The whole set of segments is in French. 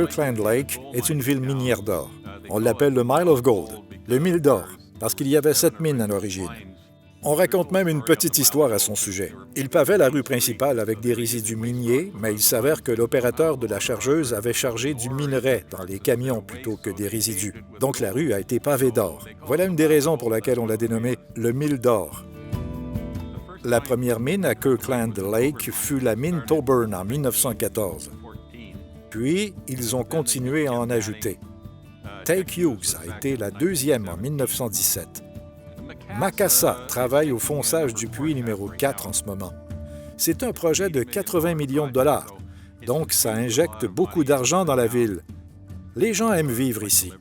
Kirkland Lake est une ville minière d'or. On l'appelle le Mile of Gold, le mille d'or, parce qu'il y avait 7 mines à l'origine. On raconte même une petite histoire à son sujet. Il pavait la rue principale avec des résidus miniers, mais il s'avère que l'opérateur de la chargeuse avait chargé du minerai dans les camions plutôt que des résidus. Donc la rue a été pavée d'or. Voilà une des raisons pour laquelle on l'a dénommé le mille d'or. La première mine à Kirkland Lake fut la mine Toburn en 1914. Puis, ils ont continué à en ajouter. Take Hughes a été la deuxième en 1917. Macassa travaille au fonçage du puits numéro 4 en ce moment. C'est un projet de 80 millions de dollars, donc ça injecte beaucoup d'argent dans la ville. Les gens aiment vivre ici.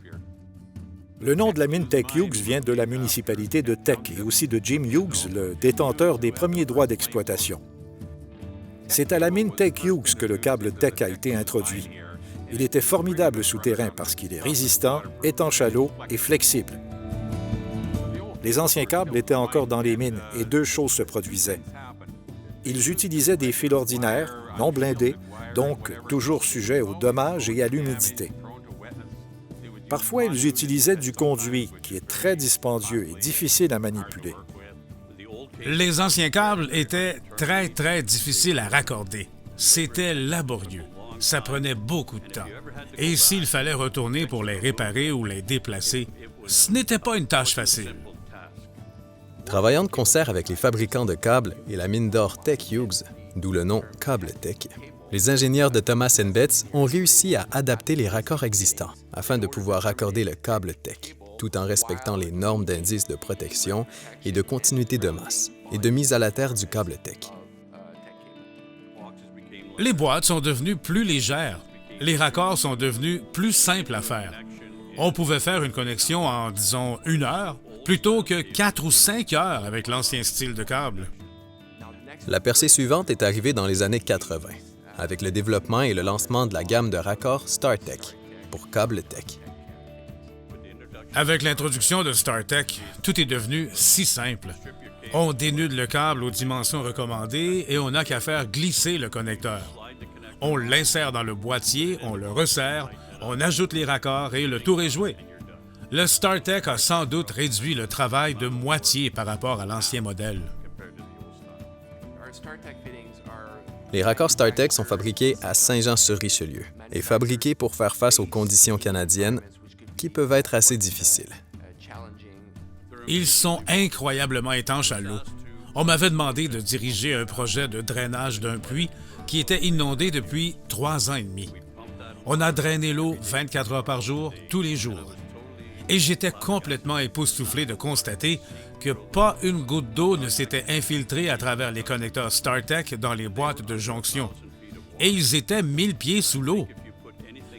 Le nom de la mine Teck Hughes vient de la municipalité de Teck et aussi de Jim Hughes, le détenteur des premiers droits d'exploitation. C'est à la mine Teck Hughes que le câble Teck a été introduit. Il était formidable souterrain parce qu'il est résistant, étanche à l'eau et flexible. Les anciens câbles étaient encore dans les mines et deux choses se produisaient. Ils utilisaient des fils ordinaires, non blindés, donc toujours sujets aux dommages et à l'humidité. Parfois, ils utilisaient du conduit, qui est très dispendieux et difficile à manipuler. Les anciens câbles étaient très difficiles à raccorder. C'était laborieux. Ça prenait beaucoup de temps. Et s'il fallait retourner pour les réparer ou les déplacer, ce n'était pas une tâche facile. Travaillant de concert avec les fabricants de câbles et la mine d'or Teck Hughes, d'où le nom Câble Teck, les ingénieurs de Thomas & Betts ont réussi à adapter les raccords existants afin de pouvoir raccorder le câble Teck, tout en respectant les normes d'indice de protection et de continuité de masse et de mise à la terre du câble Teck. Les boîtes sont devenues plus légères. Les raccords sont devenus plus simples à faire. On pouvait faire une connexion en, disons, 1 heure, plutôt que 4 ou 5 heures avec l'ancien style de câble. La percée suivante est arrivée dans les années 80, avec le développement et le lancement de la gamme de raccords StarTech pour câble Teck. Avec l'introduction de StarTech, tout est devenu si simple. On dénude le câble aux dimensions recommandées et on n'a qu'à faire glisser le connecteur. On l'insère dans le boîtier, on le resserre, on ajoute les raccords et le tour est joué. Le StarTech a sans doute réduit le travail de moitié par rapport à l'ancien modèle. Les raccords StarTech sont fabriqués à Saint-Jean-sur-Richelieu et fabriqués pour faire face aux conditions canadiennes qui peuvent être assez difficiles. Ils sont incroyablement étanches à l'eau. On m'avait demandé de diriger un projet de drainage d'un puits qui était inondé depuis 3 ans et demi. On a drainé l'eau 24 heures par jour, tous les jours. Et j'étais complètement époustouflé de constater que pas une goutte d'eau ne s'était infiltrée à travers les connecteurs StarTech dans les boîtes de jonction. Et ils étaient 1000 pieds sous l'eau.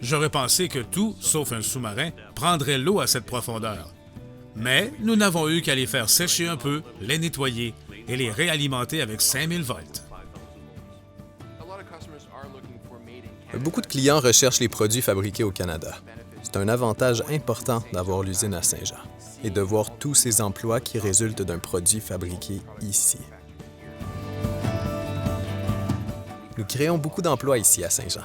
J'aurais pensé que tout, sauf un sous-marin, prendrait l'eau à cette profondeur. Mais nous n'avons eu qu'à les faire sécher un peu, les nettoyer et les réalimenter avec 5000 volts. Beaucoup de clients recherchent les produits fabriqués au Canada. C'est un avantage important d'avoir l'usine à Saint-Jean et de voir tous ces emplois qui résultent d'un produit fabriqué ici. Nous créons beaucoup d'emplois ici à Saint-Jean.